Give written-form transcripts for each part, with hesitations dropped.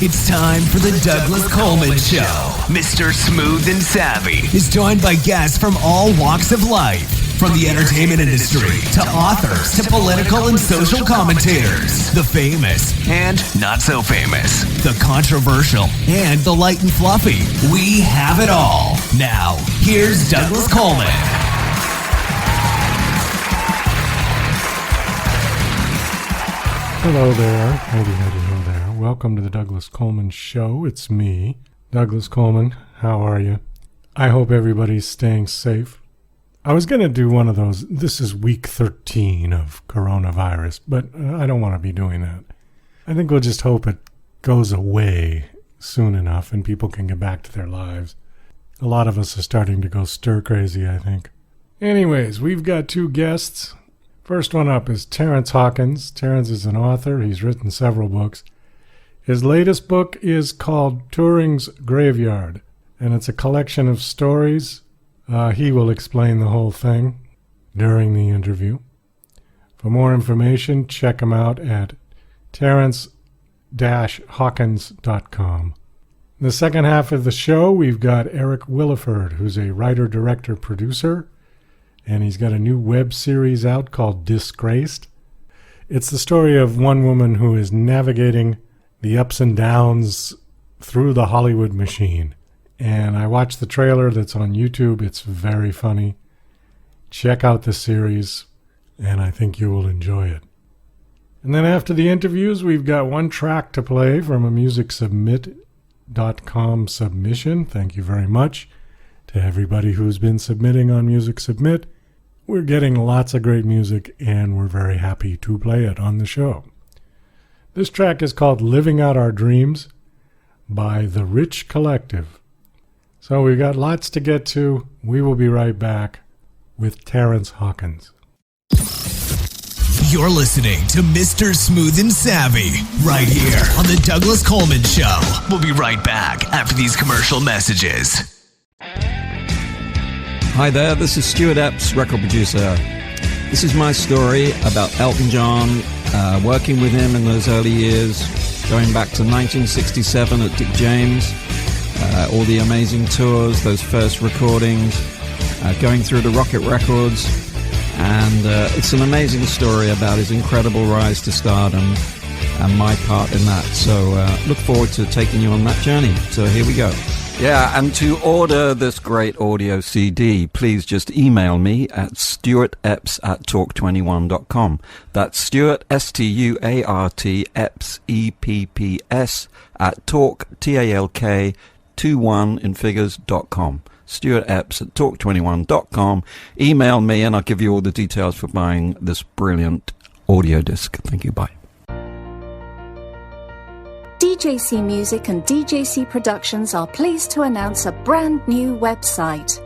It's time for the Douglas Coleman Show. Mr. Smooth and Savvy is joined by guests from all walks of life, from the entertainment industry to authors to political and social commentators, the famous and not so famous, the controversial and the light and fluffy. We have it all. Now, here's Douglas Coleman. Hello there. Howdy there. Welcome to the Douglas Coleman Show. It's me, Douglas Coleman. How are you? I hope everybody's staying safe. I was going to do one of those, this is week 13 of coronavirus, but I don't want to be doing that. I think we'll just hope it goes away soon enough and people can get back to their lives. A lot of us are starting to go stir crazy, I think. Anyways, we've got two guests. First one up is Terence Hawkins. Terence is an author. He's written several books. His latest book is called Turing's Graveyard, and it's a collection of stories. He will explain the whole thing during the interview. For more information, check him out at terence-hawkins.com. In the second half of the show, we've got Eric Williford, who's a writer, director, producer, and he's got a new web series out called Disgraced. It's the story of one woman who is navigating the ups and downs through the Hollywood machine. And I watched the trailer that's on YouTube. It's very funny. Check out the series, and I think you will enjoy it. And then after the interviews, we've got one track to play from a MusicSubmit.com submission. Thank you very much to everybody who's been submitting on Music Submit. We're getting lots of great music, and we're very happy to play it on the show. This track is called Living Out Our Dreams by The Rich Collective. So we've got lots to get to. We will be right back with Terence Hawkins. You're listening to Mr. Smooth and Savvy right here on the Douglas Coleman Show. We'll be right back after these commercial messages. Hi there, this is Stuart Epps, record producer. This is my story about Elton John, working with him in those early years, going back to 1967 at Dick James, all the amazing tours, those first recordings, going through to Rocket Records, and it's an amazing story about his incredible rise to stardom and my part in that. So look forward to taking you on that journey. So here we go. Yeah, and to order this great audio CD, please just email me at stuartepps@talk21.com. That's Stuart, S-T-U-A-R-T, Epps, E-P-P-S, at talk, T-A-L-K, 21 in figures.com. Stuart Epps at talk21.com. Email me and I'll give you all the details for buying this brilliant audio disc. Thank you. Bye. DJC Music and DJC Productions are pleased to announce a brand new website.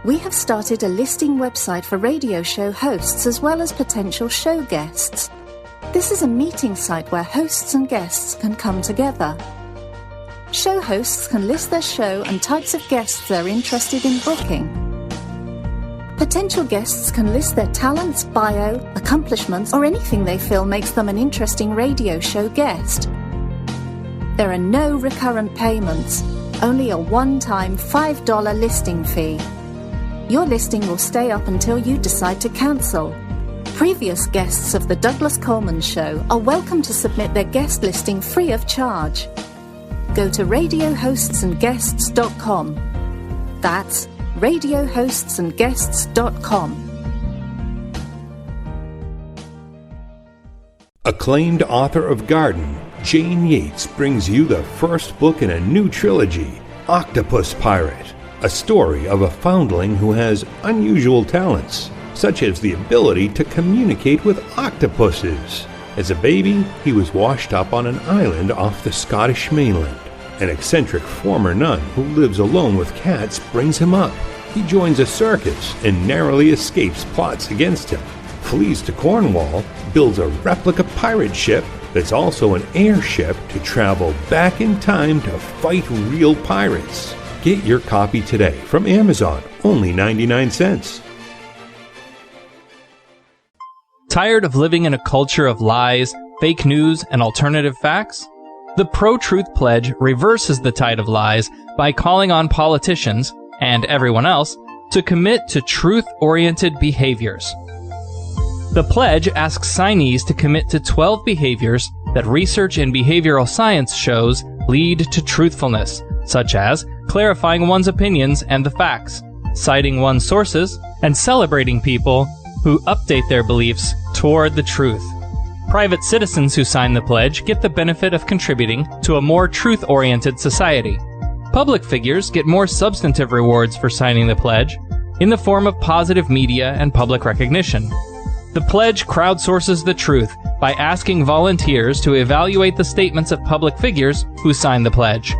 We have started a listing website for radio show hosts as well as potential show guests. This is a meeting site where hosts and guests can come together. Show hosts can list their show and types of guests they're interested in booking. Potential guests can list their talents, bio, accomplishments, or anything they feel makes them an interesting radio show guest. There are no recurrent payments, only a one-time $5 listing fee. Your listing will stay up until you decide to cancel. Previous guests of The Douglas Coleman Show are welcome to submit their guest listing free of charge. Go to radiohostsandguests.com. That's radiohostsandguests.com. Acclaimed author of Garden, Jane Yates brings you the first book in a new trilogy, Octopus Pirate, a story of a foundling who has unusual talents, such as the ability to communicate with octopuses. As a baby, he was washed up on an island off the Scottish mainland. An eccentric former nun who lives alone with cats brings him up. He joins a circus and narrowly escapes plots against him, flees to Cornwall, builds a replica pirate ship that's also an airship to travel back in time to fight real pirates. Get your copy today from Amazon, only 99 cents. Tired of living in a culture of lies, fake news, and alternative facts? The Pro-Truth Pledge reverses the tide of lies by calling on politicians, and everyone else, to commit to truth-oriented behaviors. The pledge asks signees to commit to 12 behaviors that research in behavioral science shows lead to truthfulness, such as clarifying one's opinions and the facts, citing one's sources, and celebrating people who update their beliefs toward the truth. Private citizens who sign the pledge get the benefit of contributing to a more truth-oriented society. Public figures get more substantive rewards for signing the pledge in the form of positive media and public recognition. The pledge crowdsources the truth by asking volunteers to evaluate the statements of public figures who sign the pledge.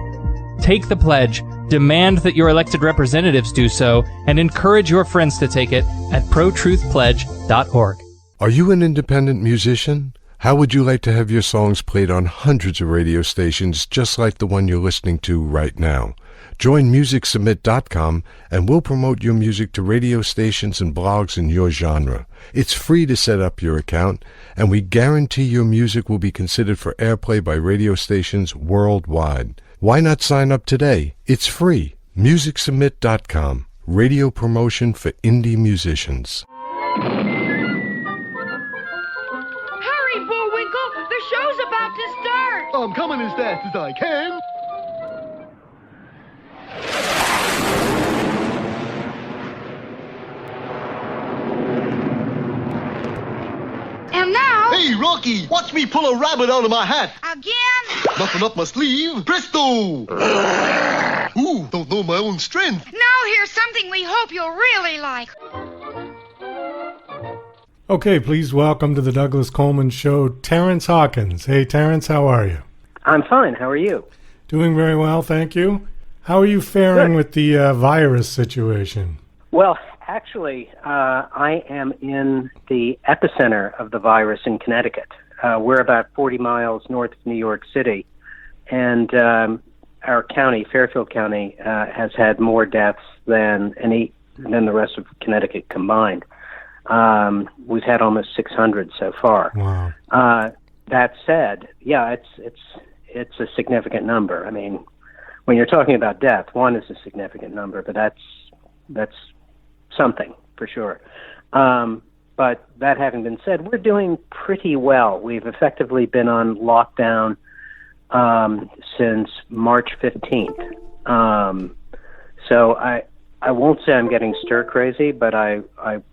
Take the pledge, demand that your elected representatives do so, and encourage your friends to take it at protruthpledge.org. Are you an independent musician? How would you like to have your songs played on hundreds of radio stations just like the one you're listening to right now? Join MusicSubmit.com and we'll promote your music to radio stations and blogs in your genre. It's free to set up your account, and we guarantee your music will be considered for airplay by radio stations worldwide. Why not sign up today? It's free. MusicSubmit.com. Radio promotion for indie musicians. Hurry, Bullwinkle! The show's about to start! I'm coming as fast as I can. And now... Hey, Rocky, watch me pull a rabbit out of my hat. Again? Nothing up my sleeve. Presto! Ooh, don't know my own strength. Now here's something we hope you'll really like. Okay, please welcome to the Douglas Coleman Show, Terence Hawkins. Hey, Terence, how are you? I'm fine. How are you? Doing very well, thank you. How are you faring Good. with the virus situation? Well, actually, I am in the epicenter of the virus in Connecticut. We're about 40 miles north of New York City, and our county, Fairfield County, has had more deaths than the rest of Connecticut combined. We've had almost 600 so far. Wow. That said, yeah, it's a significant number. I mean, when you're talking about death, one is a significant number, but that's something for sure. But that having been said, we're doing pretty well. We've effectively been on lockdown since March 15th. So I won't say I'm getting stir crazy, but I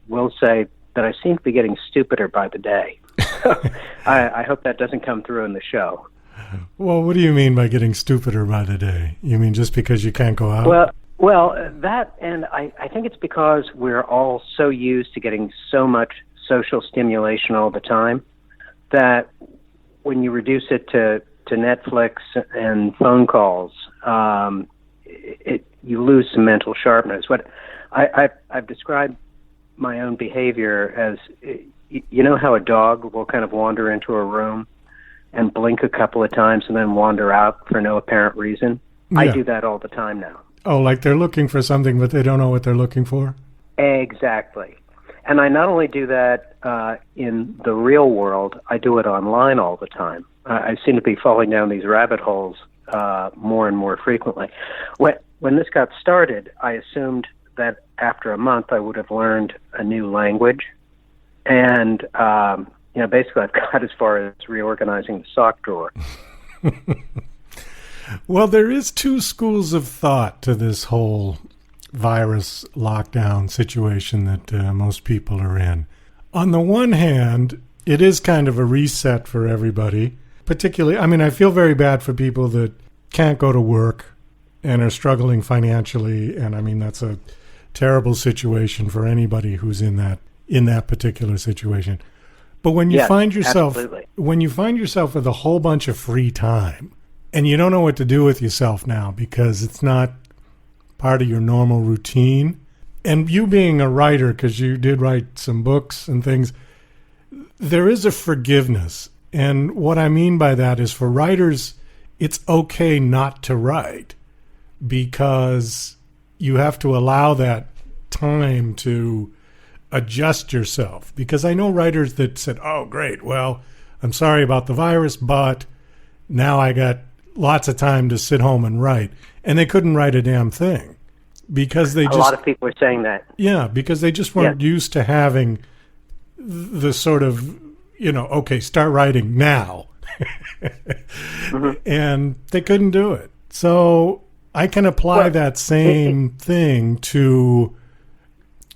will say that I seem to be getting stupider by the day. I hope that doesn't come through in the show. Well, what do you mean by getting stupider by the day? You mean just because you can't go out? Well, that, and I think it's because we're all so used to getting so much social stimulation all the time that when you reduce it to Netflix and phone calls, you lose some mental sharpness. What I've described my own behavior as, you know how a dog will kind of wander into a room and blink a couple of times and then wander out for no apparent reason? Yeah. I do that all the time now. Oh, like they're looking for something, but they don't know what they're looking for? Exactly. And I not only do that in the real world, I do it online all the time. I seem to be falling down these rabbit holes more and more frequently. When this got started, I assumed that after a month I would have learned a new language. And, basically I've got as far as reorganizing the sock drawer. Well, there is two schools of thought to this whole virus lockdown situation that most people are in. On the one hand, it is kind of a reset for everybody. Particularly, I mean, I feel very bad for people that can't go to work and are struggling financially. And I mean, that's a terrible situation for anybody who's in that particular situation. But when you find yourself with a whole bunch of free time and you don't know what to do with yourself now because it's not part of your normal routine, and you being a writer, because you did write some books and things, there is a forgiveness. And what I mean by that is, for writers, it's okay not to write because you have to allow that time to adjust yourself. Because I know writers that said, oh, great, well, I'm sorry about the virus, but now I got lots of time to sit home and write, and they couldn't write a damn thing because they just... A lot of people are saying that. Yeah, because they just weren't used to having the sort of, okay, start writing now. And they couldn't do it. So I can apply that same thing to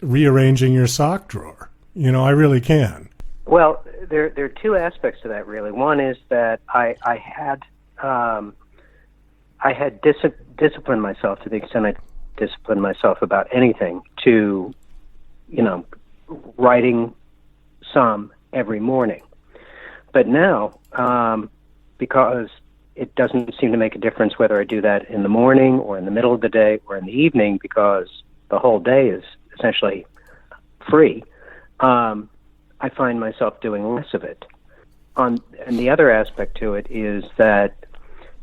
rearranging your sock drawer. I really can. Well, there are two aspects to that, really. One is that I had disciplined myself to the extent I disciplined myself about anything to, writing some every morning. But now, because it doesn't seem to make a difference whether I do that in the morning or in the middle of the day or in the evening, because the whole day is essentially free, I find myself doing less of it. And the other aspect to it is that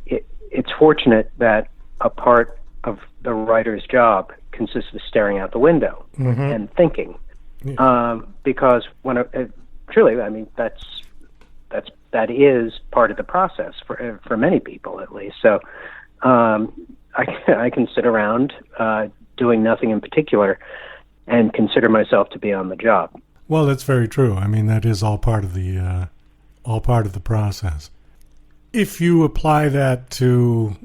it's fortunate that a part of the writer's job consists of staring out the window and thinking, because truly, I mean, that is part of the process for many people, at least. So I can sit around doing nothing in particular and consider myself to be on the job. Well, that's very true. I mean, that is all part of the process. If you apply that to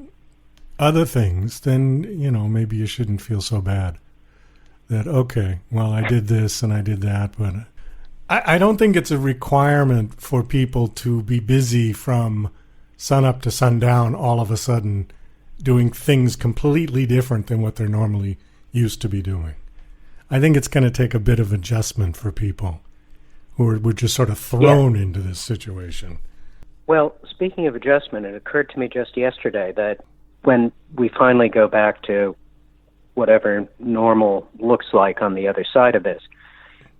other things, then maybe you shouldn't feel so bad. That okay, well, I did this and I did that, but I don't think it's a requirement for people to be busy from sun up to sundown all of a sudden doing things completely different than what they're normally used to be doing. I think it's going to take a bit of adjustment for people who were just sort of thrown into this situation. Well, speaking of adjustment, it occurred to me just yesterday that when we finally go back to whatever normal looks like on the other side of this,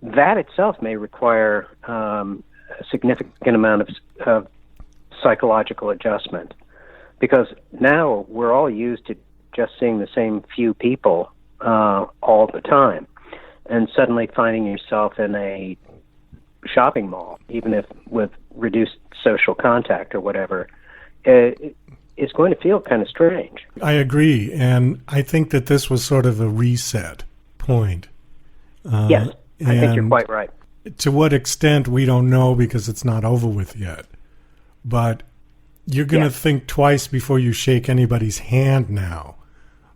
that itself may require a significant amount of psychological adjustment, because now we're all used to just seeing the same few people all the time, and suddenly finding yourself in a shopping mall, even if with reduced social contact or whatever, it's going to feel kind of strange. I agree, and I think that this was sort of a reset point. Yes. I think you're quite right. To what extent, we don't know because it's not over with yet. But you're going to think twice before you shake anybody's hand now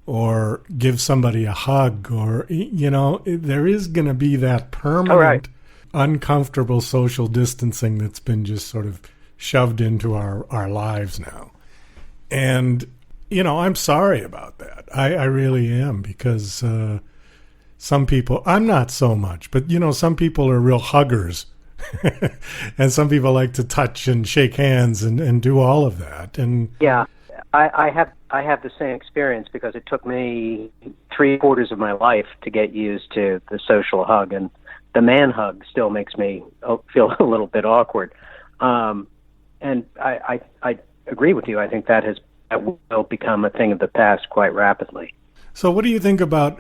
or give somebody a hug or, there is going to be that permanent, uncomfortable social distancing that's been just sort of shoved into our lives now. And, I'm sorry about that. I really am, because some people, I'm not so much, but some people are real huggers and some people like to touch and shake hands and do all of that. And yeah, I have the same experience, because it took me 3/4 of my life to get used to the social hug, and the man hug still makes me feel a little bit awkward. And I agree with you. I think that will become a thing of the past quite rapidly. So what do you think about,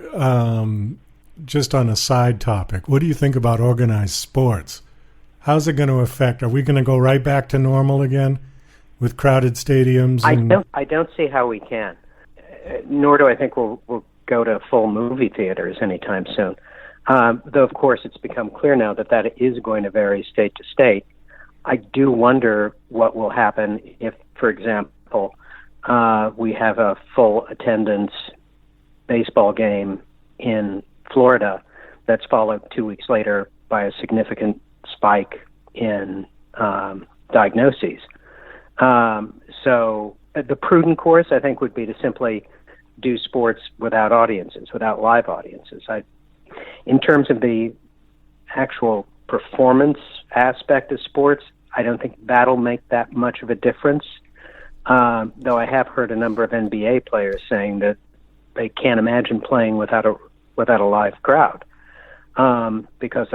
just on a side topic, what do you think about organized sports? How's it going to affect? Are we going to go right back to normal again with crowded stadiums? I don't see how we can. Nor do I think we'll go to full movie theaters anytime soon. Though, of course, it's become clear now that is going to vary state to state. I do wonder what will happen if, for example, we have a full attendance baseball game in Florida that's followed 2 weeks later by a significant spike in diagnoses. So the prudent course, I think, would be to simply do sports without audiences, without live audiences. In terms of the actual performance aspect of sports, I don't think that'll make that much of a difference. Though I have heard a number of NBA players saying that they can't imagine playing without a live crowd, because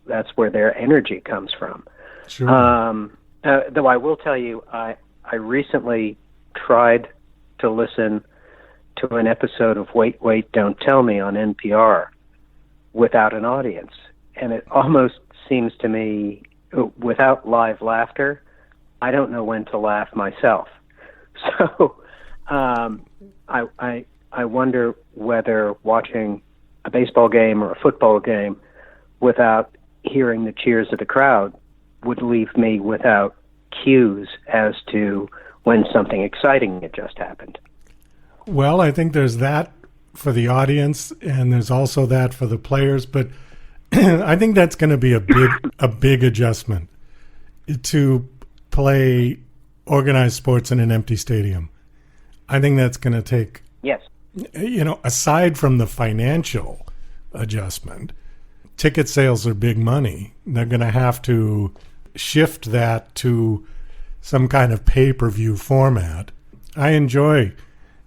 that's where their energy comes from. Sure. Though I will tell you, I recently tried to listen to an episode of Wait, Wait, Don't Tell Me on NPR without an audience, and it almost seems to me, without live laughter, I don't know when to laugh myself. So I wonder whether watching a baseball game or a football game without hearing the cheers of the crowd would leave me without cues as to when something exciting had just happened. Well, I think there's that for the audience, and there's also that for the players, but I think that's going to be a big adjustment to play organized sports in an empty stadium. I think that's going to take, yes, aside from the financial adjustment, ticket sales are big money. They're going to have to shift that to some kind of pay-per-view format. I enjoy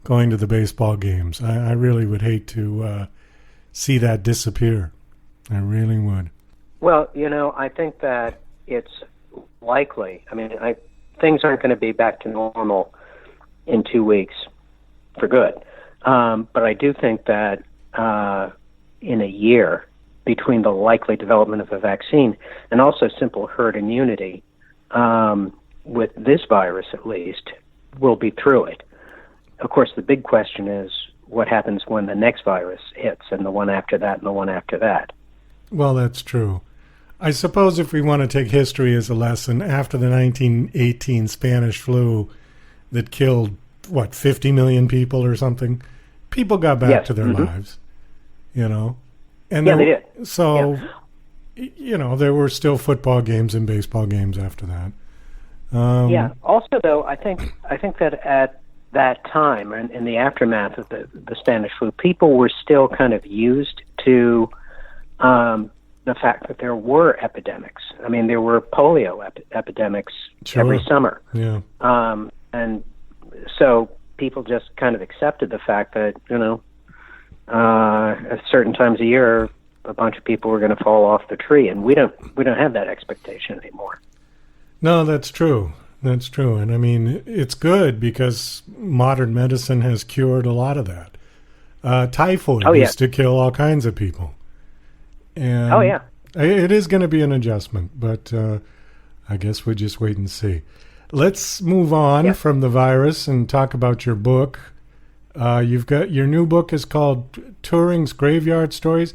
going to the baseball games. I really would hate to see that disappear. I really would. Well, I think that it's likely. I mean, things aren't going to be back to normal in 2 weeks for good. But I do think that in a year, between the likely development of a vaccine and also simple herd immunity, with this virus at least, we'll be through it. Of course, the big question is what happens when the next virus hits, and the one after that, and the one after that. Well, that's true. I suppose if we want to take history as a lesson, after the 1918 Spanish flu that killed, 50 million people or something, people got back to their lives, And they did. So, there were still football games and baseball games after that. Also, though, I think that at that time, and in the aftermath of the Spanish flu, people were still kind of used to the fact that there were epidemics. I mean, there were polio epidemics every summer. Yeah. And so people just kind of accepted the fact that, at certain times a year, a bunch of people were going to fall off the tree, and we don't have that expectation anymore. No, that's true. That's true. And I mean, it's good because modern medicine has cured a lot of that. Typhoid used to kill all kinds of people. And it is going to be an adjustment, but I guess we'll just wait and see. Let's move on from the virus and talk about your book. You've got your new book is called Turing's Graveyard Stories.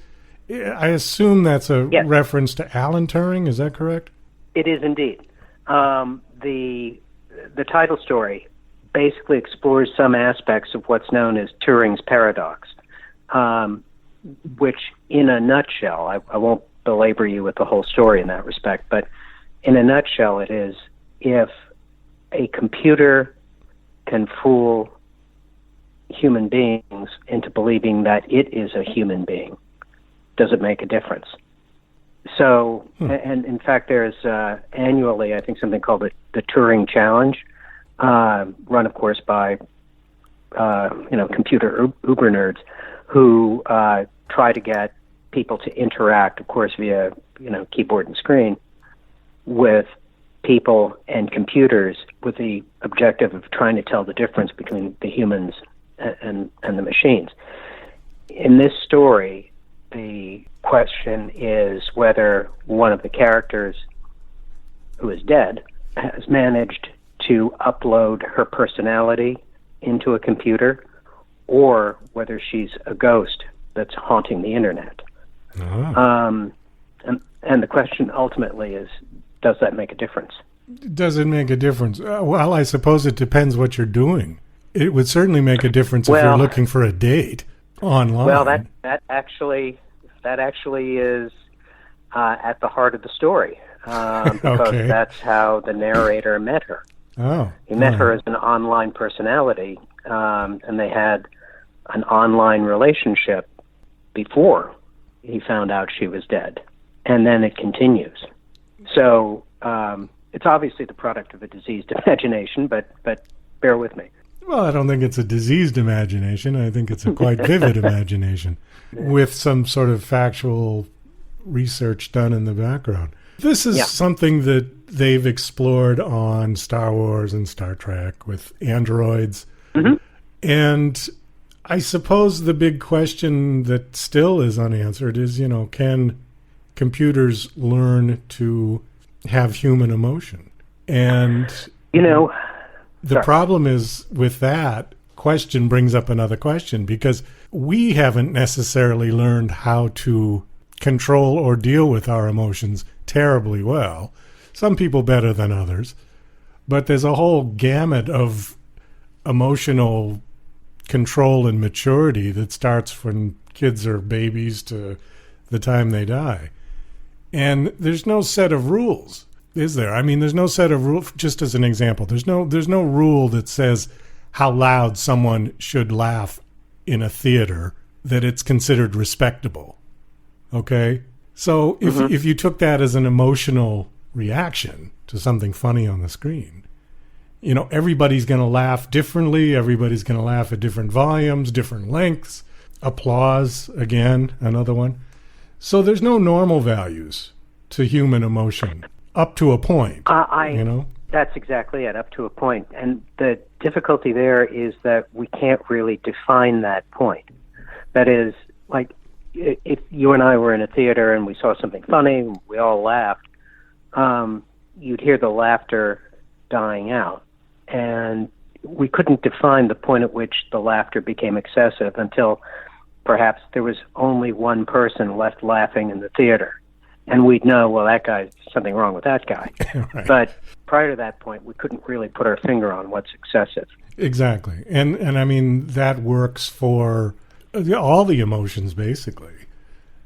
I assume that's a reference to Alan Turing. Is that correct? It is indeed. The title story basically explores some aspects of what's known as Turing's paradox, which, in a nutshell, I won't belabor you with the whole story in that respect, but in a nutshell, it is if a computer can fool human beings into believing that it is a human being, does it make a difference? So, and in fact, there's annually, I think, something called the Turing Challenge, run, of course, by computer uber nerds who try to get people to interact, of course, via keyboard and screen, with people and computers, with the objective of trying to tell the difference between the humans and the machines. In this story, the question is whether one of the characters, who is dead, has managed to upload her personality into a computer, or whether she's a ghost that's haunting the internet. And the question ultimately is, does that make a difference? Does it make a difference? Well, I suppose it depends what you're doing. It would certainly make a difference if you're looking for a date online. Well, that actually is at the heart of the story, because that's how the narrator met her. Oh, he met her as an online personality, and they had an online relationship before he found out she was dead, and then it continues. So it's obviously the product of a diseased imagination, but bear with me. Well, I don't think it's a diseased imagination. I think it's a quite vivid imagination with some sort of factual research done in the background. This is something that they've explored on Star Wars and Star Trek with androids. Mm-hmm. And I suppose the big question that still is unanswered is, can computers learn to have human emotion? And the problem is with that question brings up another question, because we haven't necessarily learned how to control or deal with our emotions terribly well. Some people better than others. But there's a whole gamut of emotional control and maturity that starts when kids are babies to the time they die. And there's no set of rules, is there? I mean, there's no set of rules. Just as an example, there's no rule that says how loud someone should laugh in a theater, that it's considered respectable. Okay? So if you took that as an emotional reaction to something funny on the screen, you know, everybody's going to laugh differently. Everybody's going to laugh at different volumes, different lengths. Applause, again, another one. So there's no normal values to human emotion up to a point, you know? That's exactly it, up to a point. And the difficulty there is that we can't really define that point. That is, like, if you and I were in a theater and we saw something funny, we all laughed, you'd hear the laughter dying out. And we couldn't define the point at which the laughter became excessive until perhaps there was only one person left laughing in the theater. And we'd know, well, that guy's something wrong with that guy. Right. But prior to that point, we couldn't really put our finger on what's excessive. Exactly. And I mean, that works for all the emotions, basically.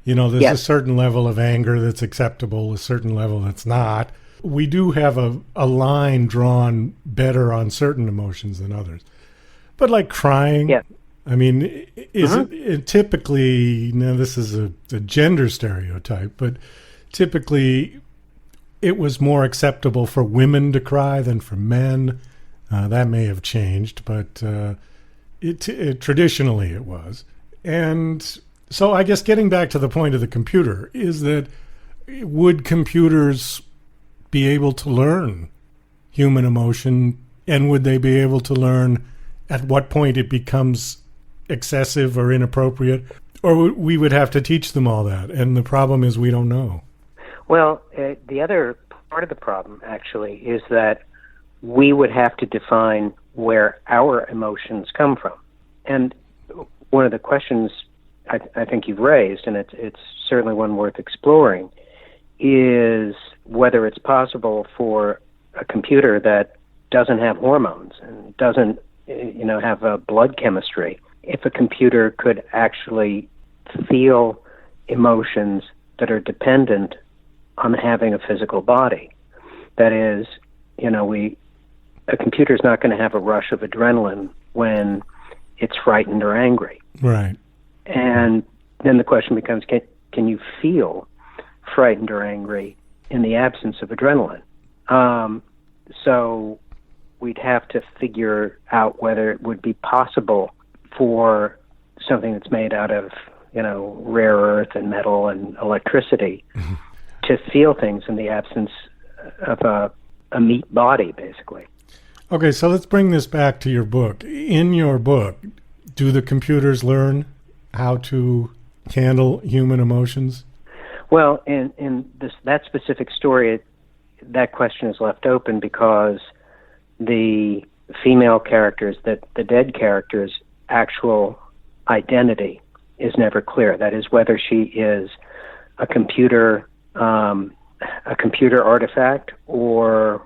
You know, there's a certain level of anger that's acceptable, a certain level that's not. We do have a line drawn better on certain emotions than others. But like crying, I mean, it typically, now this is a gender stereotype, but typically it was more acceptable for women to cry than for men. That may have changed, but it traditionally it was. And so I guess getting back to the point of the computer is that would computers be able to learn human emotion, and would they be able to learn at what point it becomes excessive or inappropriate, or we would have to teach them all that? And the problem is we don't know. Well, the other part of the problem actually is that we would have to define where our emotions come from. And one of the questions I think you've raised, and it's certainly one worth exploring, is whether it's possible for a computer that doesn't have hormones and doesn't, have a blood chemistry, if a computer could actually feel emotions that are dependent on having a physical body. That is, a computer's not going to have a rush of adrenaline when it's frightened or angry. Right. And then the question becomes, can you feel frightened or angry in the absence of adrenaline? So we'd have to figure out whether it would be possible for something that's made out of, rare earth and metal and electricity to feel things in the absence of a meat body, basically. Okay, so let's bring this back to your book. In your book, do the computers learn how to handle human emotions? Well, in that specific story, that question is left open because the female characters, the dead character's actual identity is never clear. That is, whether she is a computer artifact or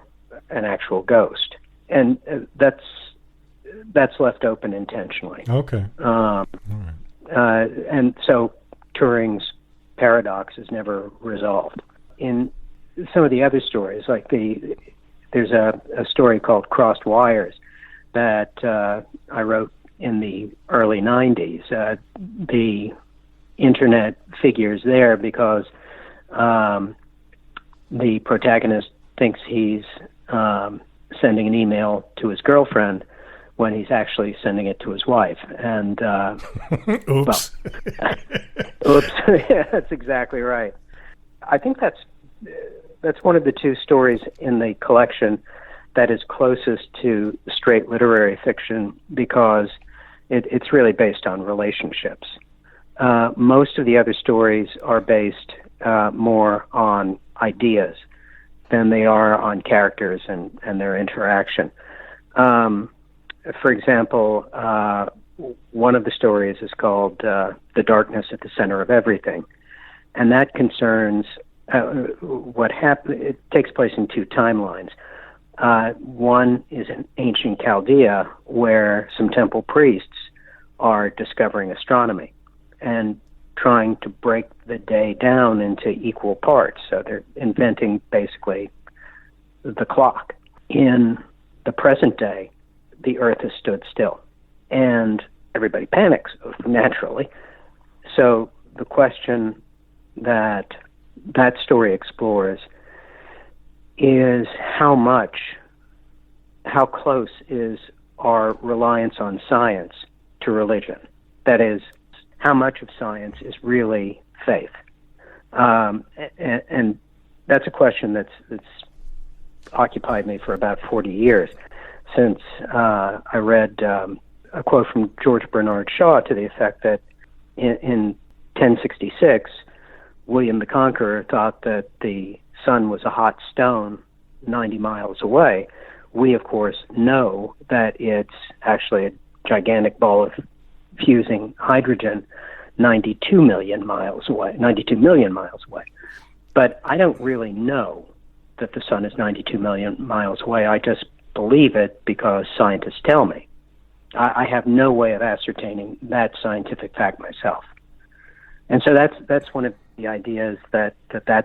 an actual ghost, and that's left open intentionally. Okay. All right. And so Turing's paradox is never resolved. In some of the other stories, like there's a story called Crossed Wires that I wrote in the early 90s. The internet figures there because the protagonist thinks he's sending an email to his girlfriend when he's actually sending it to his wife. And oops. Well, oops. Yeah, that's exactly right. I think that's one of the two stories in the collection that is closest to straight literary fiction because it's really based on relationships. Most of the other stories are based more on ideas than they are on characters and their interaction. For example, one of the stories is called The Darkness at the Center of Everything. And that concerns what happened. It takes place in two timelines. One is in ancient Chaldea, where some temple priests are discovering astronomy and trying to break the day down into equal parts. So they're inventing basically the clock. In the present day, the Earth has stood still, and everybody panics, naturally. So the question that story explores is how close is our reliance on science to religion? That is, how much of science is really faith? And that's a question that's occupied me for about 40 years, since I read a quote from George Bernard Shaw to the effect that in 1066, William the Conqueror thought that the sun was a hot stone 90 miles away. We, of course, know that it's actually a gigantic ball of fusing hydrogen 92 million miles away. But I don't really know that the sun is 92 million miles away. I just believe it because scientists tell me. I have no way of ascertaining that scientific fact myself. And so that's one of the ideas that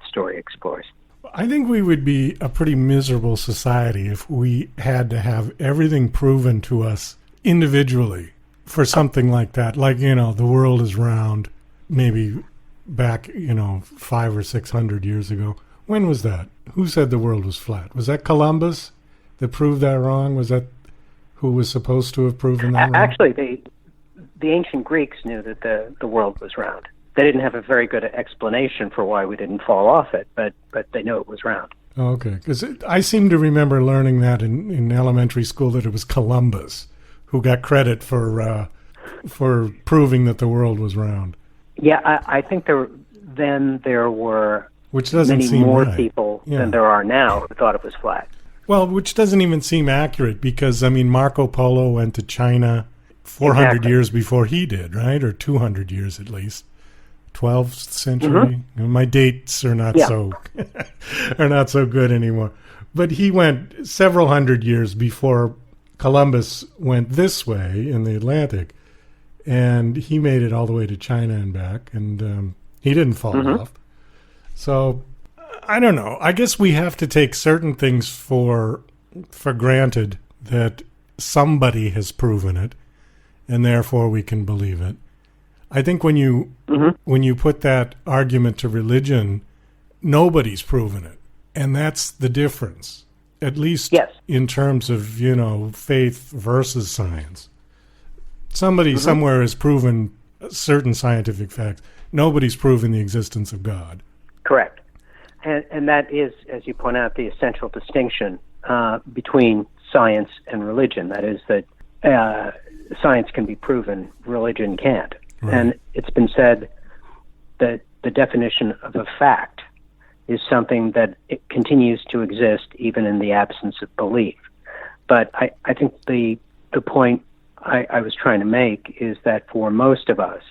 story explores. I think we would be a pretty miserable society if we had to have everything proven to us individually for something like that. Like, the world is round, maybe back, 500 or 600 years ago. When was that? Who said the world was flat? Was that Columbus that proved that wrong? Was that who was supposed to have proven that wrong? Actually, the ancient Greeks knew that the world was round. They didn't have a very good explanation for why we didn't fall off it, but they knew it was round. Okay, because I seem to remember learning that in elementary school, that it was Columbus who got credit for proving that the world was round. Yeah, I think there were which doesn't many seem more right. people than there are now who thought it was flat. Well, which doesn't even seem accurate, because, Marco Polo went to China 400 years before he did, right? Or 200 years at least. 12th century. Mm-hmm. My dates are not so good anymore. But he went several hundred years before Columbus went this way in the Atlantic, and he made it all the way to China and back, and he didn't fall off. So I don't know. I guess we have to take certain things for granted, that somebody has proven it, and therefore we can believe it. I think when you put that argument to religion, nobody's proven it, and that's the difference. At least in terms of faith versus science. Somebody somewhere has proven certain scientific facts. Nobody's proven the existence of God. Correct, and that is, as you point out, the essential distinction between science and religion. That is that science can be proven, religion can't. Right. And it's been said that the definition of a fact is something that it continues to exist even in the absence of belief. But I think the point I was trying to make is that for most of us,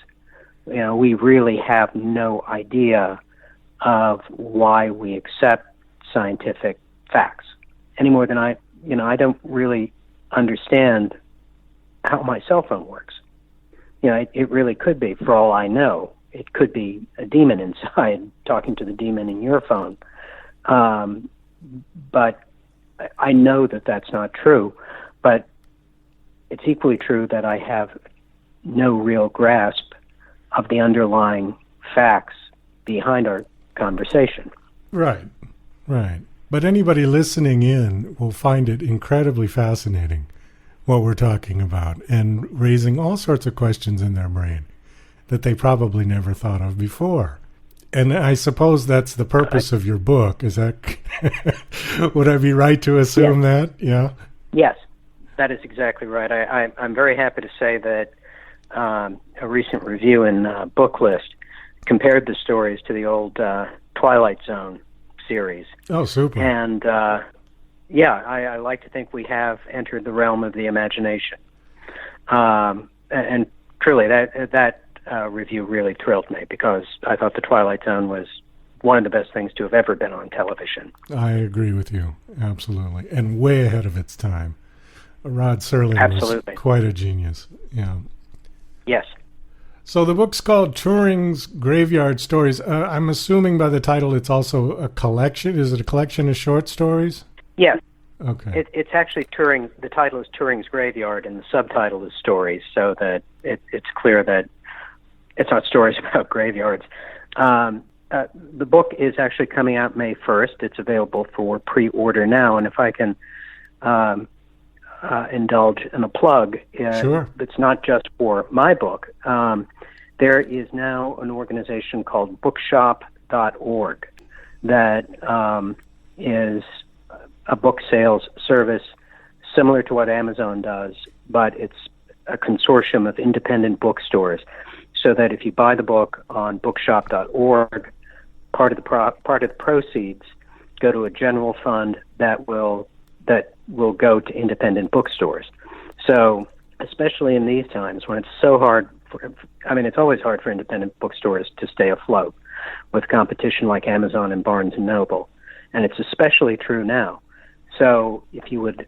we really have no idea of why we accept scientific facts any more than I don't really understand how my cell phone works. It really could be, for all I know, it could be a demon inside talking to the demon in your phone. But I know that that's not true. But it's equally true that I have no real grasp of the underlying facts behind our conversation. Right. But anybody listening in will find it incredibly fascinating, what we're talking about, and raising all sorts of questions in their brain that they probably never thought of before. And I suppose that's the purpose of your book. Is that would I be right to assume that? Yeah. Yes, that is exactly right. I'm very happy to say that a recent review in Book List compared the stories to the old Twilight Zone series. Oh, super. And I like to think we have entered the realm of the imagination. And truly, that review really thrilled me, because I thought The Twilight Zone was one of the best things to have ever been on television. I agree with you, absolutely. And way ahead of its time. Rod Serling was quite a genius. Yeah. Yes. So the book's called Turing's Graveyard Stories. I'm assuming by the title it's also a collection. Is it a collection of short stories? Yes. Okay. It's actually Turing. The title is Turing's Graveyard, and the subtitle is Stories, so that it's clear that it's not stories about graveyards. The book is actually coming out May 1st. It's available for pre-order now, and if I can indulge in a plug, sure. It's not just for my book. There is now an organization called bookshop.org that is a book sales service similar to what Amazon does, but it's a consortium of independent bookstores, so that if you buy the book on bookshop.org, part of the proceeds go to a general fund that will go to independent bookstores. So, especially in these times when it's so hard it's always hard for independent bookstores to stay afloat with competition like Amazon and Barnes & Noble, and it's especially true now. So if you would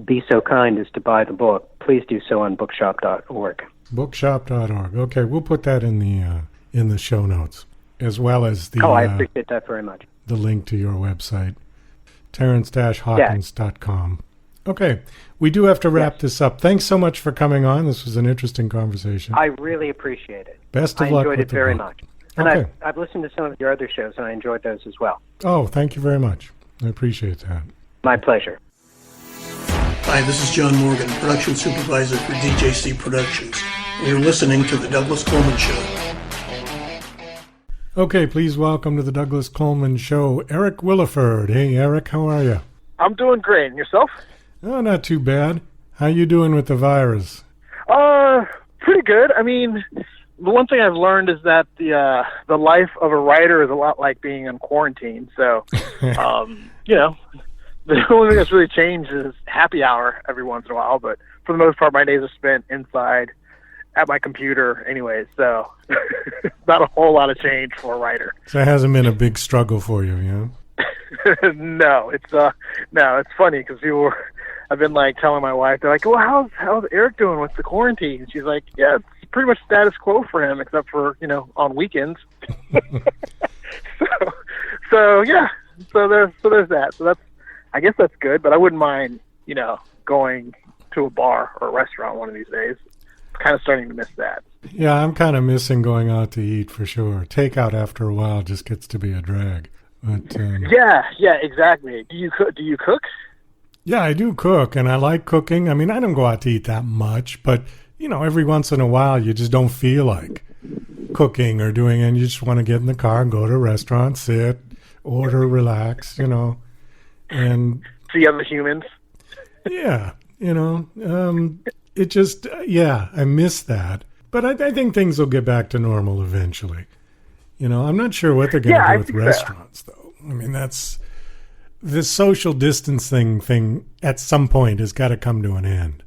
be so kind as to buy the book, please do so on bookshop.org. Bookshop.org. Okay, we'll put that in the show notes, as well as the... I appreciate that very much. The link to your website, Terence-Hawkins.com. Okay, we do have to wrap this up. Thanks so much for coming on. This was an interesting conversation. I really appreciate it. Best of luck with the book. I enjoyed it very much. And okay. I've listened to some of your other shows, and I enjoyed those as well. Oh, thank you very much. I appreciate that. My pleasure. Hi, this is John Morgan, production supervisor for DJC Productions, and you're listening to The Douglas Coleman Show. Okay, please welcome to The Douglas Coleman Show, Eric Williford. Hey, Eric, how are you? I'm doing great. And yourself? Oh, not too bad. How you doing with the virus? Pretty good. I mean, the one thing I've learned is that the life of a writer is a lot like being in quarantine. So, the only thing that's really changed is happy hour every once in a while. But for the most part, my days are spent inside at my computer anyways. So, not a whole lot of change for a writer. So it hasn't been a big struggle for you, yeah? No, it's funny because I've been like telling my wife, they're like, well, how's Eric doing with the quarantine? And she's like, yeah, it's pretty much status quo for him, except for, on weekends. So there's that. So I guess that's good, but I wouldn't mind, going to a bar or a restaurant one of these days. Kind of starting to miss that. Yeah, I'm kind of missing going out to eat for sure. Takeout after a while just gets to be a drag. But, yeah, exactly. Do you cook? Yeah, I do cook, and I like cooking. I mean, I don't go out to eat that much, but, every once in a while you just don't feel like cooking or doing it, and you just want to get in the car and go to a restaurant, sit, order, relax, and... see other humans? Yeah, it just, I miss that. But I think things will get back to normal eventually. I'm not sure what they're going to do with restaurants, though. I mean, that's... This social distancing thing at some point has got to come to an end,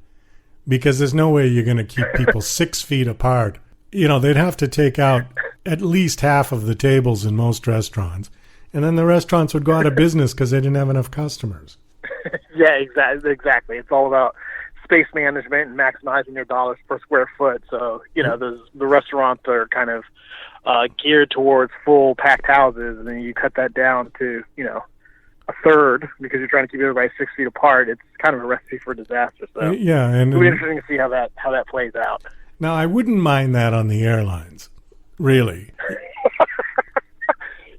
because there's no way you're going to keep people 6 feet apart. They'd have to take out at least half of the tables in most restaurants, and then the restaurants would go out of business because they didn't have enough customers. Yeah, exactly. It's all about space management and maximizing your dollars per square foot. So, the restaurants are kind of geared towards full packed houses, and then you cut that down to, a third because you're trying to keep everybody 6 feet apart. It's kind of a recipe for disaster. So yeah, and it'll be interesting to see how that plays out. Now, I wouldn't mind that on the airlines, really.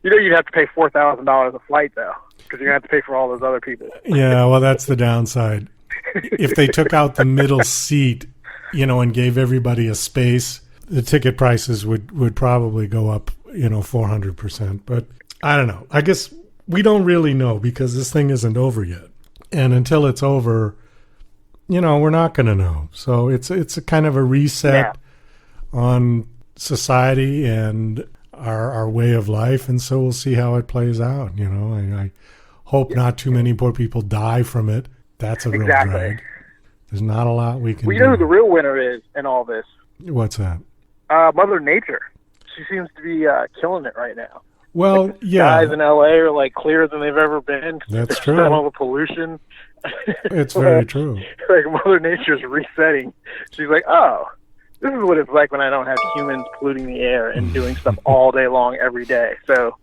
You'd have to pay $4,000 a flight though, because you're gonna have to pay for all those other people. Yeah, well, that's the downside. If they took out the middle seat, and gave everybody a space, the ticket prices would probably go up, 400%. But I don't know. I guess we don't really know because this thing isn't over yet. And until it's over, we're not going to know. So it's a kind of a reset on society and our way of life. And so we'll see how it plays out. I hope not too many poor people die from it. That's a real drag. There's not a lot we can do. You know who the real winner is in all this? What's that? Mother Nature. She seems to be killing it right now. Well, like yeah. Skies in L.A. are like clearer than they've ever been. That's true. All the pollution. It's very true. Like Mother Nature's resetting. She's like, oh, this is what it's like when I don't have humans polluting the air and doing stuff all day long every day. So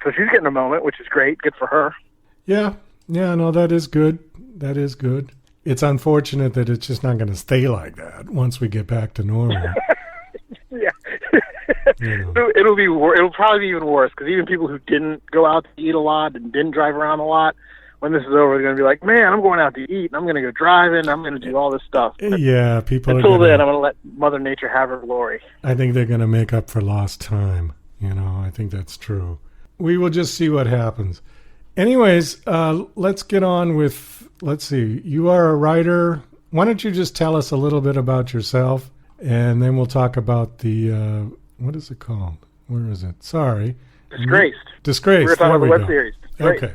she's getting a moment, which is great. Good for her. Yeah. Yeah, no, that is good. That is good. It's unfortunate that it's just not going to stay like that once we get back to normal. Yeah. You know. It'll probably be even worse, because even people who didn't go out to eat a lot and didn't drive around a lot, when this is over, they're going to be like, man, I'm going out to eat, and I'm going to go driving, I'm going to do all this stuff. Yeah, people Until then, I'm going to let Mother Nature have her glory. I think they're going to make up for lost time. You know, I think that's true. We will just see what happens. Anyways, let's get on with, let's see, you are a writer. Why don't you just tell us a little bit about yourself, and then we'll talk about the, what is it called? Where is it? Sorry. Disgraced. Disgraced. We're talking about the web series. Okay.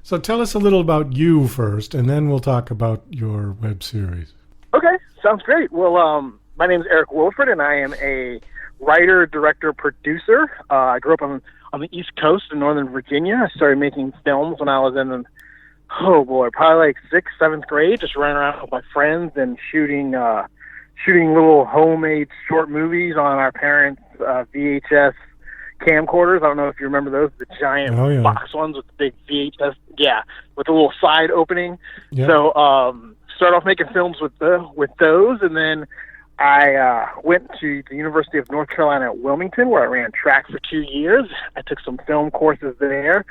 So tell us a little about you first, and then we'll talk about your web series. Okay, sounds great. Well, my name is Eric Williford, and I am a writer, director, producer. I grew up on the East Coast in Northern Virginia. I started making films when I was in, probably like 6th, 7th grade, just running around with my friends and shooting little homemade short movies on our parents' VHS camcorders. I don't know if you remember those, the giant box ones with the big VHS, with the little side opening. Yeah. So started off making films with those, and then I went to the University of North Carolina at Wilmington, where I ran track for 2 years. I took some film courses there,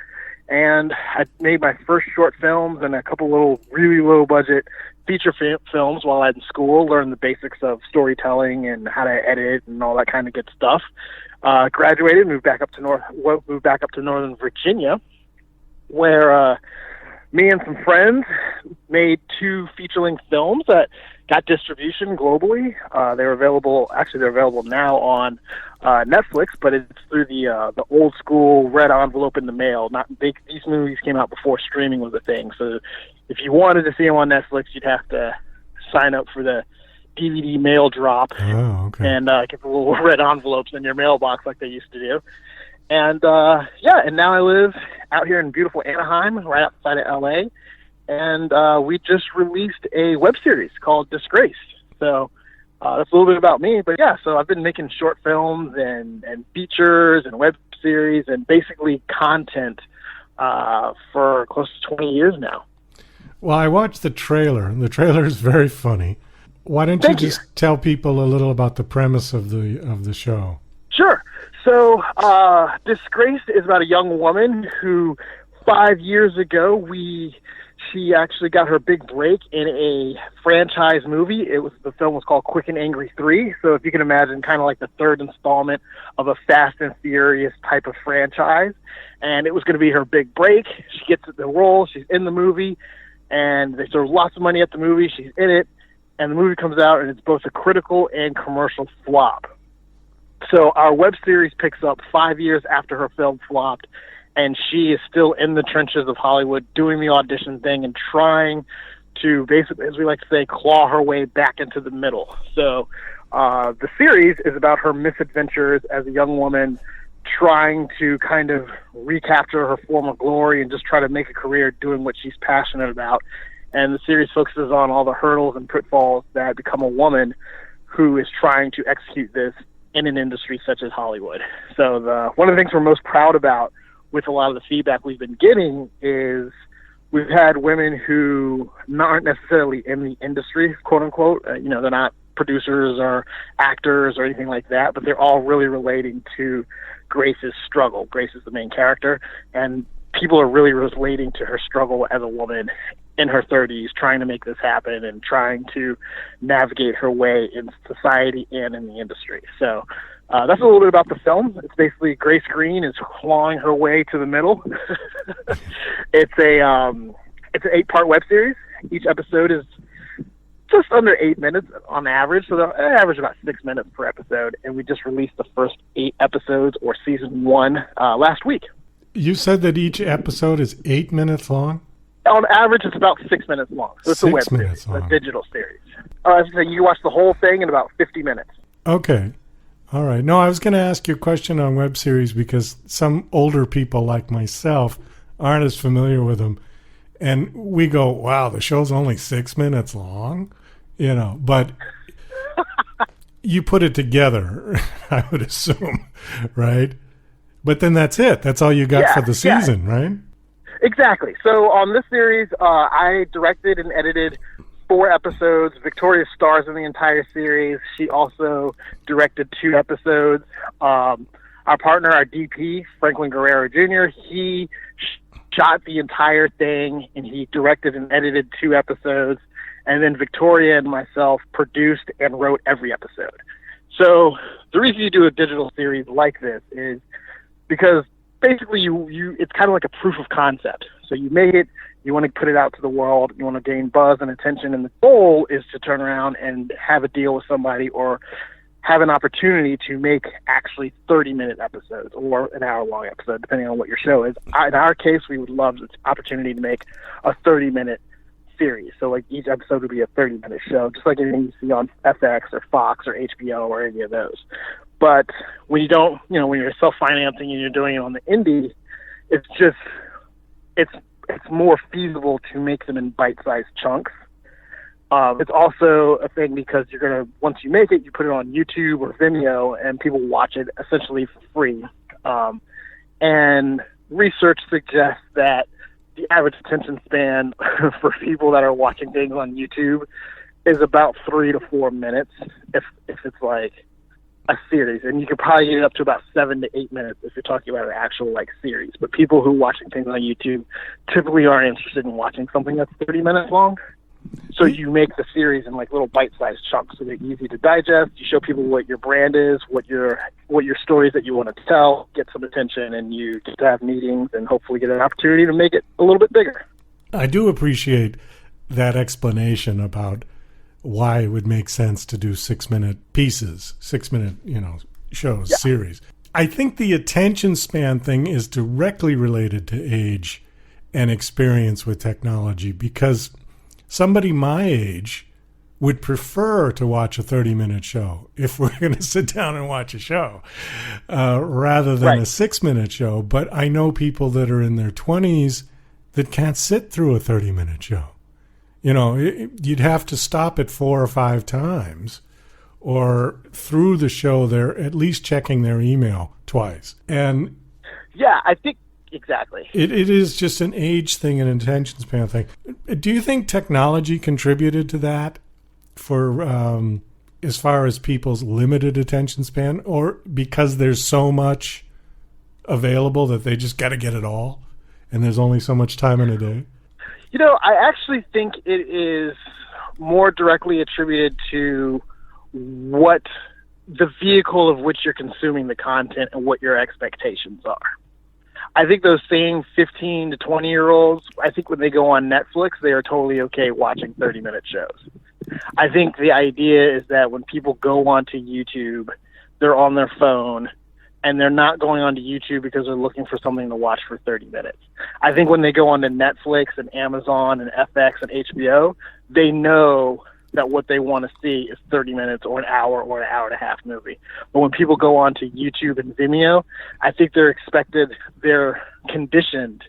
and I made my first short films and a couple little really low-budget feature films while I was in school, learned the basics of storytelling and how to edit and all that kind of good stuff. Graduated, moved back up to Northern Virginia, where me and some friends made 2 feature-length films that got distribution globally. They're available now on Netflix, but it's through the old school red envelope in the mail. These movies came out before streaming was a thing, so if you wanted to see them on Netflix, you'd have to sign up for the DVD mail drop and get the little red envelopes in your mailbox like they used to do. And and now I live out here in beautiful Anaheim, right outside of LA. And we just released a web series called Disgraced. So that's a little bit about me. But so I've been making short films and features and web series and basically content for close to 20 years now. Well, I watched the trailer. The trailer is very funny. Why don't you just tell people a little about the premise of the show? Sure. So Disgraced is about a young woman who 5 years ago she actually got her big break in a franchise movie. The film was called Quick and Angry 3. So if you can imagine, kind of like the third installment of a Fast and Furious type of franchise. And it was going to be her big break. She gets the role. She's in the movie. And they throw lots of money at the movie. She's in it. And the movie comes out, and it's both a critical and commercial flop. So our web series picks up 5 years after her film flopped, and she is still in the trenches of Hollywood doing the audition thing and trying to basically, as we like to say, claw her way back into the middle. So the series is about her misadventures as a young woman trying to kind of recapture her former glory and just try to make a career doing what she's passionate about. And the series focuses on all the hurdles and pitfalls that become a woman who is trying to execute this in an industry such as Hollywood. So one of the things we're most proud about with a lot of the feedback we've been getting is we've had women who aren't necessarily in the industry, quote unquote. They're not producers or actors or anything like that, but they're all really relating to Grace's struggle. Grace is the main character, and people are really relating to her struggle as a woman in her 30s, trying to make this happen and trying to navigate her way in society and in the industry. So that's a little bit about the film. It's basically Grace Green is clawing her way to the middle. It's an 8-part web series. Each episode is just under 8 minutes on average, so they'll average about 6 minutes per episode. And we just released the first 8 episodes, or season 1, last week. You said that each episode is 8 minutes long? On average, it's about 6 minutes long. So it's a web series, a digital series. So you can watch the whole thing in about 50 minutes. Okay. All right. No, I was going to ask you a question on web series because some older people like myself aren't as familiar with them. And we go, wow, the show's only 6 minutes long, but you put it together, I would assume, right? But then that's it. That's all you got for the season, right? Exactly. So on this series, I directed and edited 4 episodes. Victoria stars in the entire series. She also directed 2 episodes. Our partner, our DP, Franklin Guerrero Jr., he shot the entire thing, and he directed and edited 2 episodes. And then Victoria and myself produced and wrote every episode. So the reason you do a digital series like this is because basically it's kind of like a proof of concept. So you made it, you want to put it out to the world, you want to gain buzz and attention, and the goal is to turn around and have a deal with somebody or have an opportunity to make actually 30-minute episodes or an hour-long episode, depending on what your show is. In our case, we would love the opportunity to make a 30-minute series. So like each episode would be a 30-minute show, just like anything you see on FX or Fox or HBO or any of those. But when you don't, when you're self-financing and you're doing it on the indie, it's more feasible to make them in bite-sized chunks. It's also a thing because once you make it, you put it on YouTube or Vimeo, and people watch it essentially for free. And research suggests that the average attention span for people that are watching things on YouTube is about 3 to 4 minutes if it's like a series, and you could probably get it up to about 7 to 8 minutes if you're talking about an actual series. But people who are watching things on YouTube typically aren't interested in watching something that's 30 minutes long. So you make the series in little bite-sized chunks so they're easy to digest. You show people what your brand is, what your stories that you want to tell, get some attention, and you get to have meetings and hopefully get an opportunity to make it a little bit bigger. I do appreciate that explanation about why it would make sense to do 6-minute pieces, 6-minute, shows, series. I think the attention span thing is directly related to age and experience with technology, because somebody my age would prefer to watch a 30-minute show if we're going to sit down and watch a show rather than a 6-minute show. But I know people that are in their 20s that can't sit through a 30-minute show. You'd have to stop it 4 or 5 times, or through the show, they're at least checking their email twice. And I think exactly. It is just an age thing, an attention span thing. Do you think technology contributed to that for as far as people's limited attention span, or because there's so much available that they just got to get it all and there's only so much time in a day? I actually think it is more directly attributed to what the vehicle of which you're consuming the content and what your expectations are. I think those same 15 to 20-year-olds, I think when they go on Netflix, they are totally okay watching 30-minute shows. I think the idea is that when people go onto YouTube, they're on their phone, and they're not going onto YouTube because they're looking for something to watch for 30 minutes. I think when they go onto Netflix and Amazon and FX and HBO, they know that what they want to see is 30 minutes or an hour and a half movie. But when people go onto YouTube and Vimeo, I think they're conditioned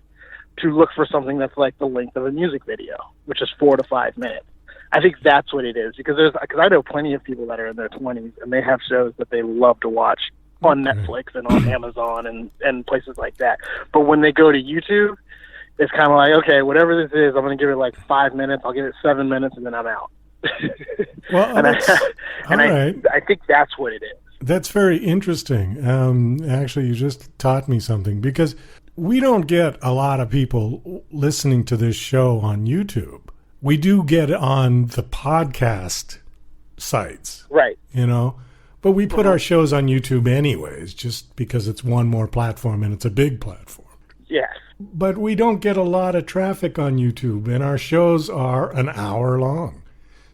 to look for something that's like the length of a music video, which is 4 to 5 minutes. I think that's what it is, because I know plenty of people that are in their 20s and they have shows that they love to watch on Netflix and on Amazon and places like that. But when they go to YouTube, it's kind of like, okay, whatever this is, I'm going to give it 5 minutes, I'll give it 7 minutes, and then I'm out. Well, I think that's what it is. That's very interesting. Actually, you just taught me something, because we don't get a lot of people listening to this show on YouTube. We do get on the podcast sites. Right. But we put our shows on YouTube anyways, just because it's one more platform and it's a big platform. Yes. But we don't get a lot of traffic on YouTube, and our shows are an hour long.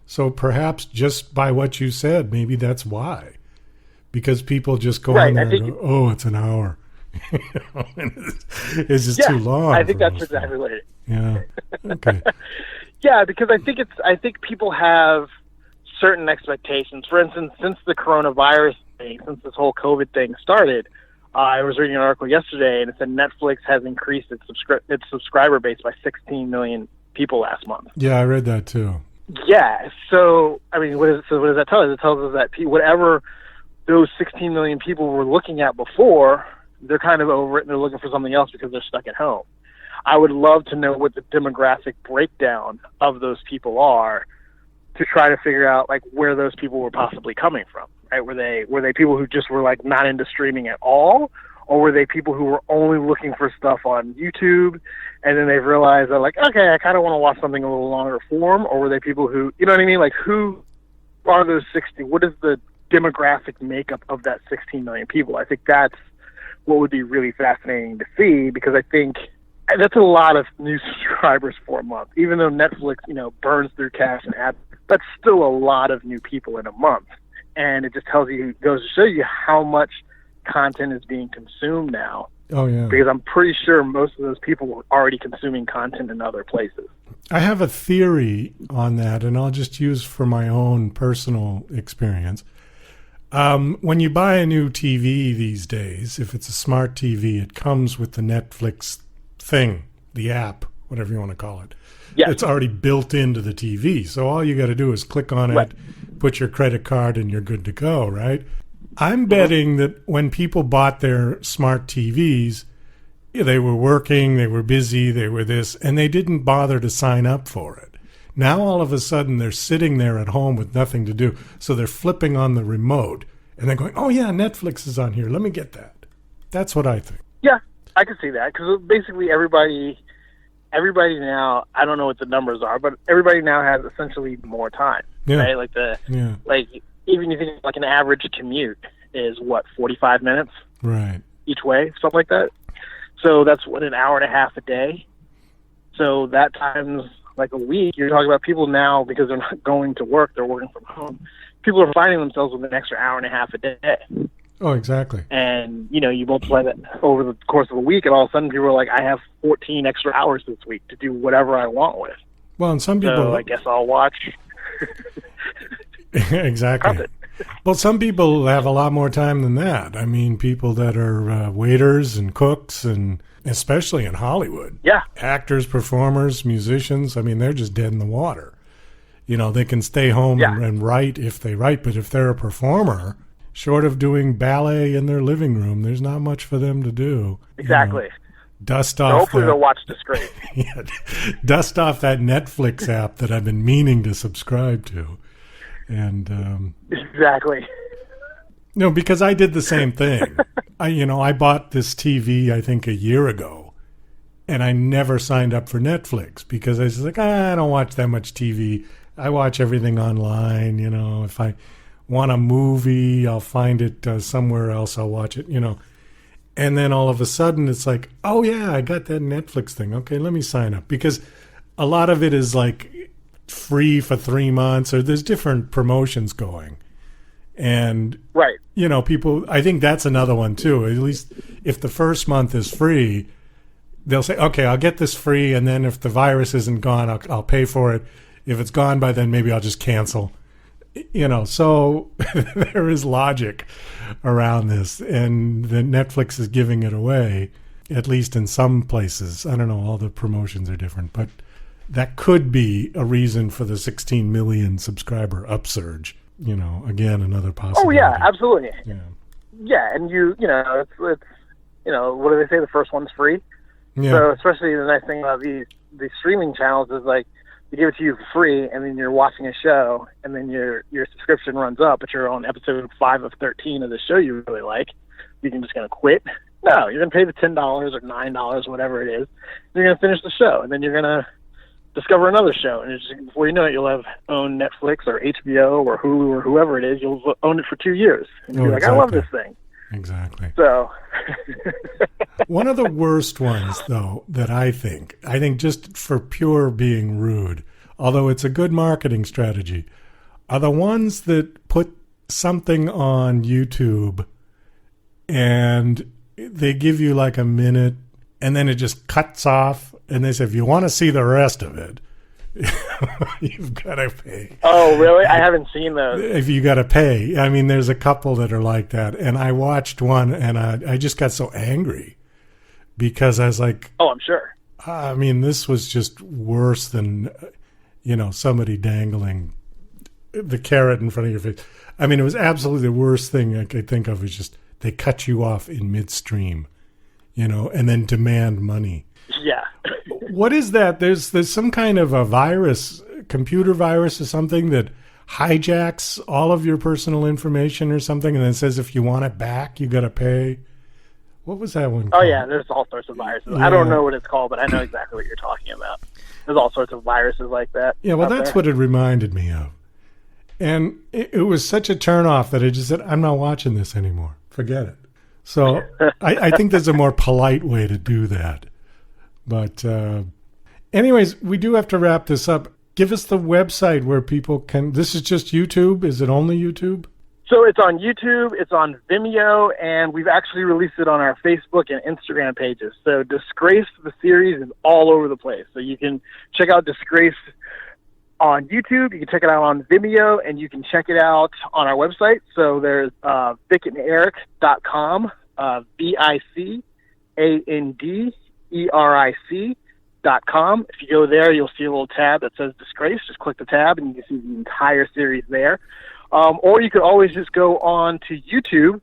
So perhaps just by what you said, maybe that's why. Because people just go on there and go, oh, it's an hour. It's just too long. I think that's exactly what it is. Yeah. Okay. Yeah, because I think people have certain expectations. For instance, since the coronavirus thing, since this whole COVID thing started, I was reading an article yesterday, and it said Netflix has increased its subscriber base by 16 million people last month. Yeah, I read that too. Yeah. So, I mean, what does that tell us? It tells us that whatever those 16 million people were looking at before, they're kind of over it and they're looking for something else because they're stuck at home. I would love to know what the demographic breakdown of those people are to try to figure out like where those people were possibly coming from. Right? Were they people who just were like not into streaming at all, or were they people who were only looking for stuff on YouTube, and then they've realized that like, okay, I kind of want to watch something a little longer form, or were they people who, you know what I mean? Like, who are those 60? What is the demographic makeup of that 16 million people? I think that's what would be really fascinating to see, because I think that's a lot of new subscribers for a month. Even though Netflix, burns through cash and ads, that's still a lot of new people in a month. And it just goes to show you how much content is being consumed now. Oh, yeah. Because I'm pretty sure most of those people were already consuming content in other places. I have a theory on that, and I'll just use for my own personal experience. When you buy a new TV these days, if it's a smart TV, it comes with the Netflix thing, the app, whatever you want to call it. Yeah. It's already built into the TV. So all you got to do is click on it, put your credit card, and you're good to go, right? I'm betting that when people bought their smart TVs, they were working, they were busy, they were this, and they didn't bother to sign up for it. Now all of a sudden they're sitting there at home with nothing to do. So they're flipping on the remote and they're going, oh yeah, Netflix is on here. Let me get that. That's what I think. Yeah, I can see that, because basically everybody now, I don't know what the numbers are, but everybody now has essentially more time. Yeah. Right? Like even you think like an average commute is 45 minutes right each way, something like that. So that's an hour and a half a day. So that times like a week, you're talking about people now, because they're not going to work, they're working from home. People are finding themselves with an extra hour and a half a day. Oh, exactly. And, you multiply that over the course of a week, and all of a sudden people are like, I have 14 extra hours this week to do whatever I want with. Well, and some people... So I guess I'll watch... Exactly. Content. Well, some people have a lot more time than that. I mean, people that are waiters and cooks, and especially in Hollywood. Yeah. Actors, performers, musicians, I mean, they're just dead in the water. They can stay home and write if they write, but if they're a performer, short of doing ballet in their living room, there's not much for them to do. Exactly. Dust off. Hopefully they'll watch Disgrace. Dust off that Netflix app that I've been meaning to subscribe to. And exactly. No, because I did the same thing. I bought this TV, I think, a year ago, and I never signed up for Netflix because I was like, I don't watch that much TV. I watch everything online. If I want a movie, I'll find it somewhere else. I'll watch it, And then all of a sudden it's like, oh, yeah, I got that Netflix thing. Okay, let me sign up. Because a lot of it is like free for 3 months, or there's different promotions going. And, right. People, I think that's another one too. At least if the first month is free, they'll say, okay, I'll get this free. And then if the virus isn't gone, I'll pay for it. If it's gone by then, maybe I'll just cancel. So there is logic around this, and the Netflix is giving it away, at least in some places. I don't know, all the promotions are different, but that could be a reason for the 16 million subscriber upsurge. Again, another possibility. Oh yeah, absolutely. Yeah. Yeah, and it's what do they say? The first one's free. Yeah. So especially the nice thing about these streaming channels is like, they give it to you for free, and then you're watching a show, and then your subscription runs up, but you're on episode 5 of 13 of the show you really like. You can just kind of quit. No, you're going to pay the $10 or $9, whatever it is. You're going to finish the show, and then you're going to discover another show. And before you know it, you'll have owned Netflix or HBO or Hulu or whoever it is. You'll own it for 2 years. And you're like, exactly. I love this thing. Exactly. So... One of the worst ones, though, that I think just for pure being rude, although it's a good marketing strategy, are the ones that put something on YouTube and they give you like a minute and then it just cuts off. And they say, if you want to see the rest of it, you've got to pay. Oh, really? I haven't seen those. If you got to pay. I mean, there's a couple that are like that. And I watched one and I just got so angry because I was like, oh, I'm sure. I mean, this was just worse than, somebody dangling the carrot in front of your face. I mean, it was absolutely the worst thing I could think of is just they cut you off in midstream, and then demand money. Yeah. What is that? There's some kind of a virus, computer virus or something that hijacks all of your personal information or something and then says if you want it back, you got to pay. What was that one called? Oh, yeah, there's all sorts of viruses. Yeah. I don't know what it's called, but I know exactly what you're talking about. There's all sorts of viruses like that. Yeah, well, that's what it reminded me of. And it was such a turnoff that I just said, I'm not watching this anymore. Forget it. So I think there's a more polite way to do that. But anyways, we do have to wrap this up. Give us the website where people can... This is just YouTube? Is it only YouTube? So it's on YouTube, it's on Vimeo, and we've actually released it on our Facebook and Instagram pages. So Disgraced, the series, is all over the place. So you can check out Disgraced on YouTube, you can check it out on Vimeo, and you can check it out on our website. So there's vicanderic.com, VICANDERIC.com. If you go there, you'll see a little tab that says Disgraced. Just click the tab, and you can see the entire series there. Or you could always just go on to YouTube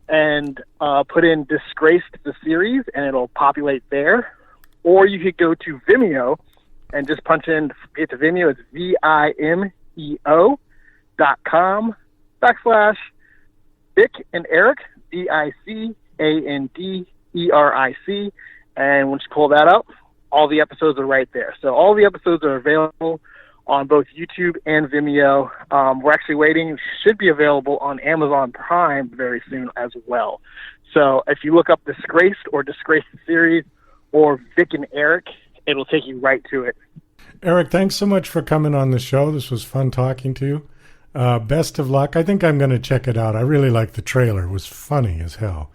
and put in Disgraced the series, and it'll populate there. Or you could go to Vimeo and just punch in, get to Vimeo, it's vimeo.com/Vic and Eric, VICANDERIC. And once you pull that up, all the episodes are right there. So all the episodes are available on both YouTube and Vimeo. We're actually waiting. Should be available on Amazon Prime very soon as well. So if you look up Disgraced or Disgraced the series or Vic and Eric, it'll take you right to it. Eric, thanks so much for coming on the show. This was fun talking to you. Best of luck. I think I'm going to check it out. I really liked the trailer. It was funny as hell.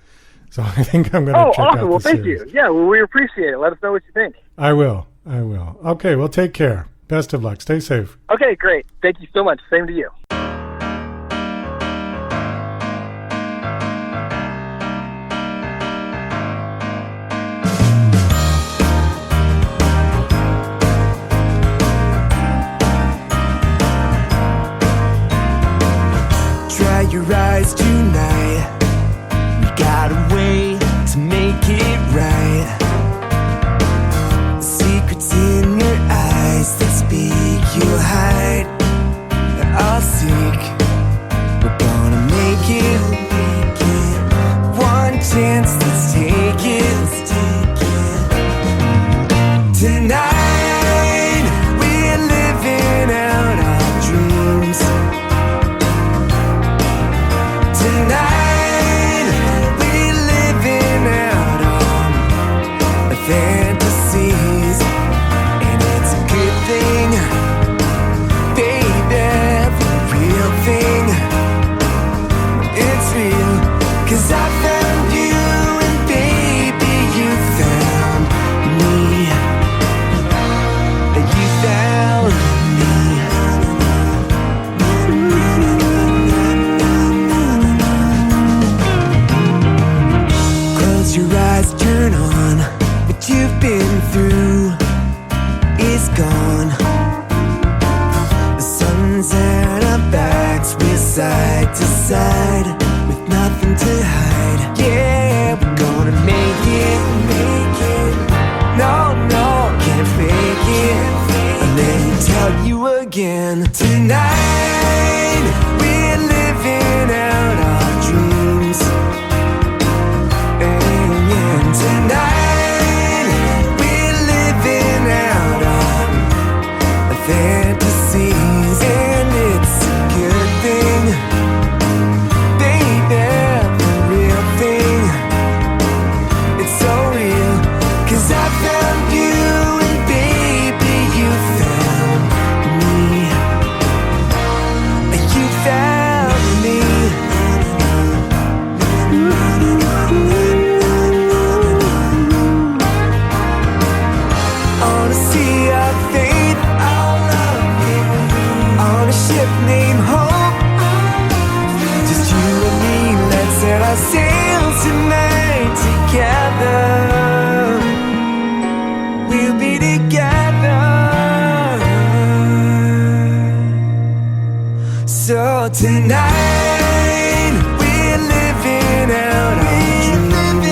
So I think I'm going to check awesome. out Well, the thank series. you. Yeah, well, we appreciate it. Let us know what you think. I will. Okay, well, take care. Best of luck. Stay safe. Okay, great. Thank you so much. Same to you. Dry your eyes tonight. We got a way to make it right. Secrets in your eyes that speak, you'll hide. I'll seek. We're gonna make it. One chance, let's take it. Tonight, we're living out our dreams. Tonight, we're living out our fantasies. And it's a good thing, baby, the real thing. It's real, 'cause I found you and baby, you found me. You found me. Close your eyes, turn on. What you've been through is gone. The sun's at our backs, we're side to side with nothing to hide. Yeah, we're gonna make it. No, can't fake it. And let me tell you again. Tonight, we're living out our dreams. And tonight, we're living out our fantasies. And it's a good thing, baby, the real thing. It's so real, 'cause I found you and baby, you found me. So tonight we're living out our dreams.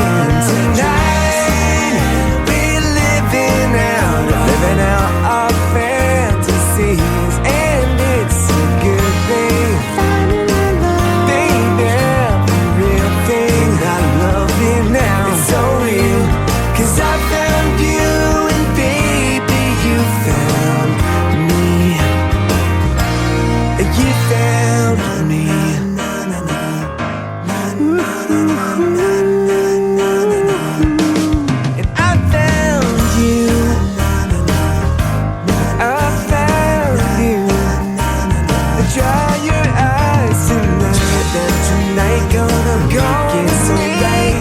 And tonight we're living out our fantasies. And it's a good thing, baby, the real thing. I love it now, it's so real, 'cause I found you and baby you found me. You found me. And I found you. I found you. Dry your eyes tonight. That tonight gonna get so right.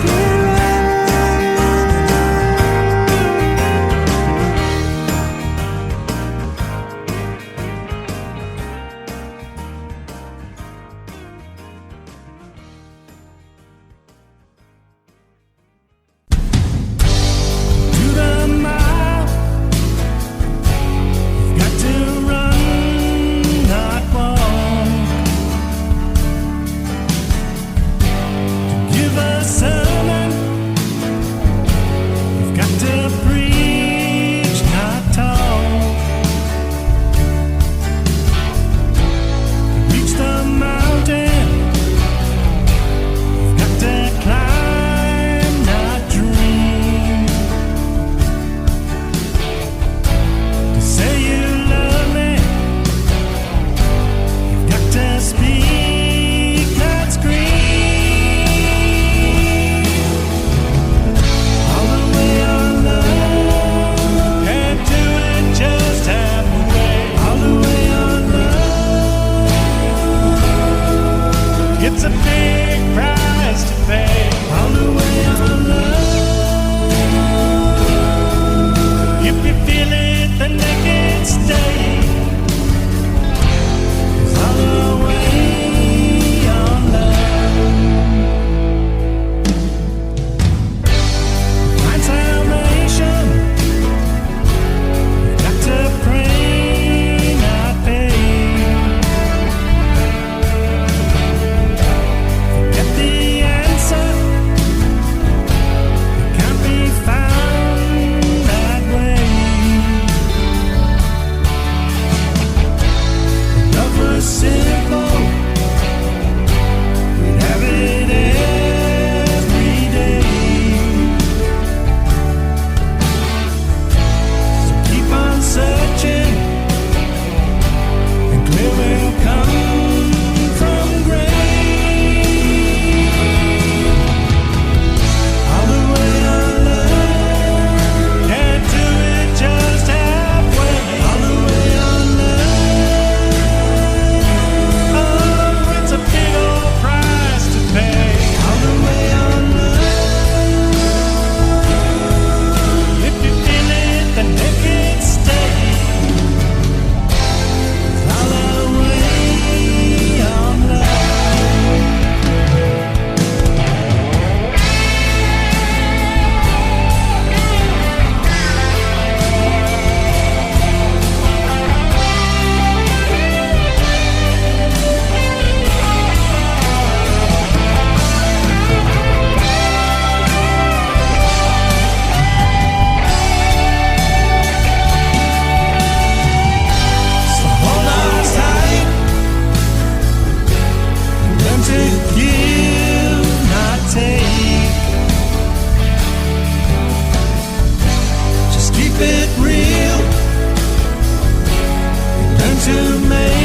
to make